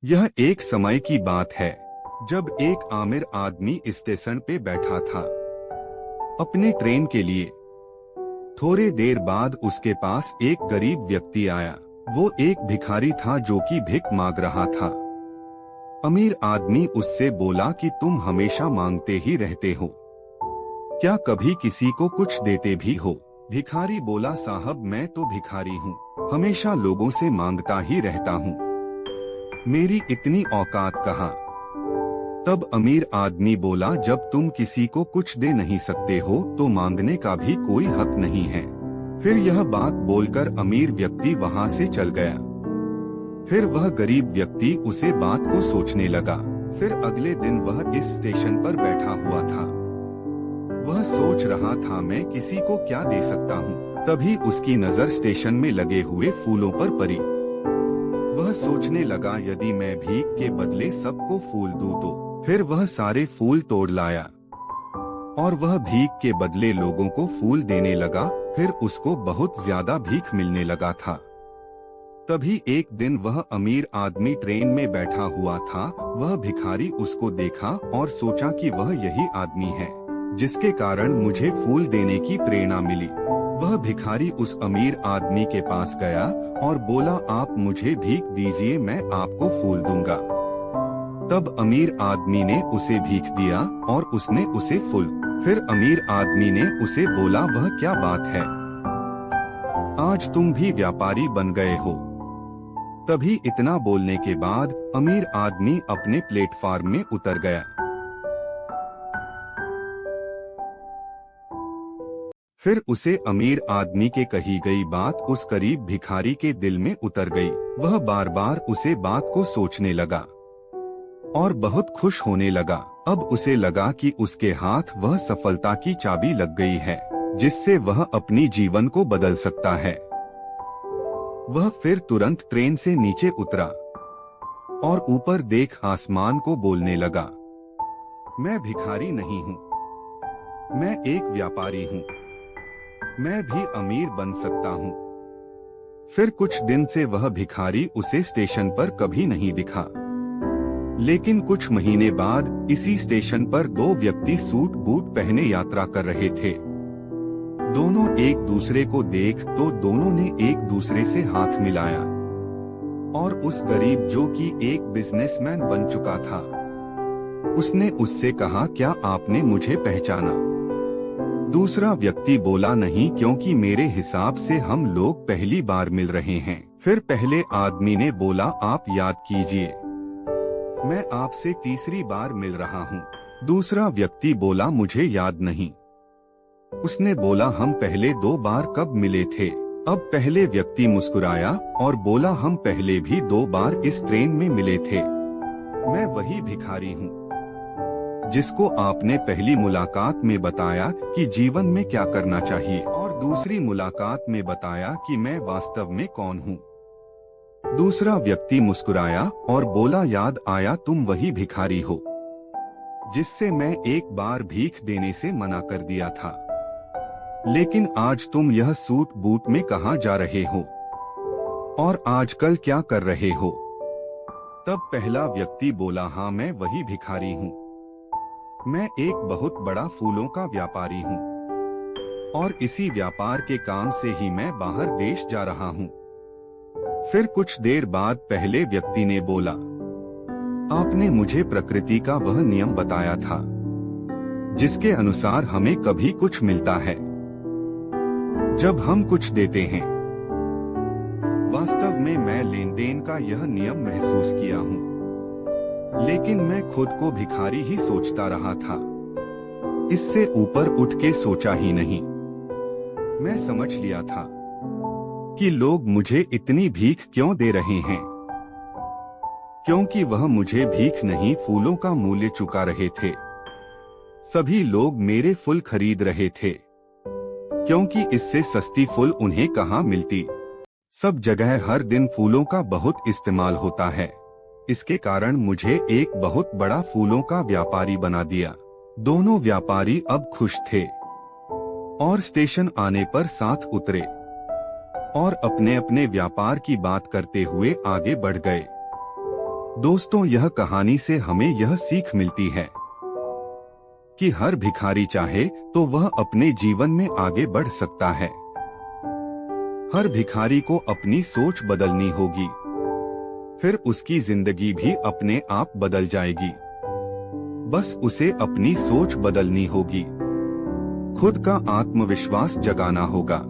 यह एक समय की बात है जब एक आमिर आदमी स्टेशन पे बैठा था अपने ट्रेन के लिए। थोड़े देर बाद उसके पास एक गरीब व्यक्ति आया। वो एक भिखारी था जो कि भीख मांग रहा था। अमीर आदमी उससे बोला कि तुम हमेशा मांगते ही रहते हो, क्या कभी किसी को कुछ देते भी हो? भिखारी बोला, साहब मैं तो भिखारी हूँ, हमेशा लोगों से मांगता ही रहता हूँ, मेरी इतनी औकात कहाँ? तब अमीर आदमी बोला, जब तुम किसी को कुछ दे नहीं सकते हो तो मांगने का भी कोई हक नहीं है। फिर यह बात बोलकर अमीर व्यक्ति वहाँ से चल गया। फिर वह गरीब व्यक्ति उसे बात को सोचने लगा। फिर अगले दिन वह इस स्टेशन पर बैठा हुआ था। वह सोच रहा था, मैं किसी को क्या दे सकता हूँ। तभी उसकी नजर स्टेशन में लगे हुए फूलों पर पड़ी। वह सोचने लगा, यदि मैं भीख के बदले सबको फूल दूं तो। फिर वह सारे फूल तोड़ लाया और वह भीख के बदले लोगों को फूल देने लगा। फिर उसको बहुत ज्यादा भीख मिलने लगा था। तभी एक दिन वह अमीर आदमी ट्रेन में बैठा हुआ था। वह भिखारी उसको देखा और सोचा कि वह यही आदमी है जिसके कारण मुझे फूल देने की प्रेरणा मिली। वह भिखारी उस अमीर आदमी के पास गया और बोला, आप मुझे भीख दीजिए, मैं आपको फूल दूंगा। तब अमीर आदमी ने उसे भीख दिया और उसने उसे फूल। फिर अमीर आदमी ने उसे बोला, वह क्या बात है, आज तुम भी व्यापारी बन गए हो। तभी इतना बोलने के बाद अमीर आदमी अपने प्लेटफार्म में उतर गया। फिर उसे अमीर आदमी के कही गई बात उस गरीब भिखारी के दिल में उतर गई। वह बार बार उसे बात को सोचने लगा और बहुत खुश होने लगा। अब उसे लगा कि उसके हाथ वह सफलता की चाबी लग गई है जिससे वह अपनी जीवन को बदल सकता है। वह फिर तुरंत ट्रेन से नीचे उतरा और ऊपर देख आसमान को बोलने लगा, मैं भिखारी नहीं हूँ, मैं एक व्यापारी हूँ, मैं भी अमीर बन सकता हूँ। फिर कुछ दिन से वह भिखारी उसे स्टेशन पर कभी नहीं दिखा। लेकिन कुछ महीने बाद इसी स्टेशन पर दो व्यक्ति सूट बूट पहने यात्रा कर रहे थे। दोनों एक दूसरे को देख तो दोनों ने एक दूसरे से हाथ मिलाया और उस गरीब जो कि एक बिजनेसमैन बन चुका था, उसने उससे कहा, क्या आपने मुझे पहचाना? दूसरा व्यक्ति बोला, नहीं, क्योंकि मेरे हिसाब से हम लोग पहली बार मिल रहे हैं। फिर पहले आदमी ने बोला, आप याद कीजिए, मैं आपसे तीसरी बार मिल रहा हूँ। दूसरा व्यक्ति बोला, मुझे याद नहीं। उसने बोला, हम पहले 2 बार कब मिले थे? अब पहले व्यक्ति मुस्कुराया और बोला, हम पहले भी 2 बार इस ट्रेन में मिले थे। मैं वही भिखारी हूँ जिसको आपने पहली मुलाकात में बताया कि जीवन में क्या करना चाहिए और दूसरी मुलाकात में बताया कि मैं वास्तव में कौन हूँ। दूसरा व्यक्ति मुस्कुराया और बोला, याद आया, तुम वही भिखारी हो जिससे मैं एक बार भीख देने से मना कर दिया था। लेकिन आज तुम यह सूट बूट में कहाँ जा रहे हो और आजकल क्या कर रहे हो? तब पहला व्यक्ति बोला, हाँ, मैं वही भिखारी हूँ, मैं एक बहुत बड़ा फूलों का व्यापारी हूँ और इसी व्यापार के काम से ही मैं बाहर देश जा रहा हूँ। फिर कुछ देर बाद पहले व्यक्ति ने बोला, आपने मुझे प्रकृति का वह नियम बताया था जिसके अनुसार हमें कभी कुछ मिलता है जब हम कुछ देते हैं। वास्तव में मैं लेन देन का यह नियम महसूस किया हूँ, लेकिन मैं खुद को भिखारी ही सोचता रहा था, इससे ऊपर उठ के सोचा ही नहीं। मैं समझ लिया था कि लोग मुझे इतनी भीख क्यों दे रहे हैं, क्योंकि वह मुझे भीख नहीं फूलों का मूल्य चुका रहे थे। सभी लोग मेरे फूल खरीद रहे थे क्योंकि इससे सस्ती फूल उन्हें कहाँ मिलती। सब जगह हर दिन फूलों का बहुत इस्तेमाल होता है, इसके कारण मुझे एक बहुत बड़ा फूलों का व्यापारी बना दिया। दोनों व्यापारी अब खुश थे और स्टेशन आने पर साथ उतरे और अपने अपने व्यापार की बात करते हुए आगे बढ़ गए। दोस्तों, यह कहानी से हमें यह सीख मिलती है कि हर भिखारी चाहे तो वह अपने जीवन में आगे बढ़ सकता है। हर भिखारी को अपनी सोच बदलनी होगी, फिर उसकी जिंदगी भी अपने आप बदल जाएगी। बस उसे अपनी सोच बदलनी होगी, खुद का आत्मविश्वास जगाना होगा।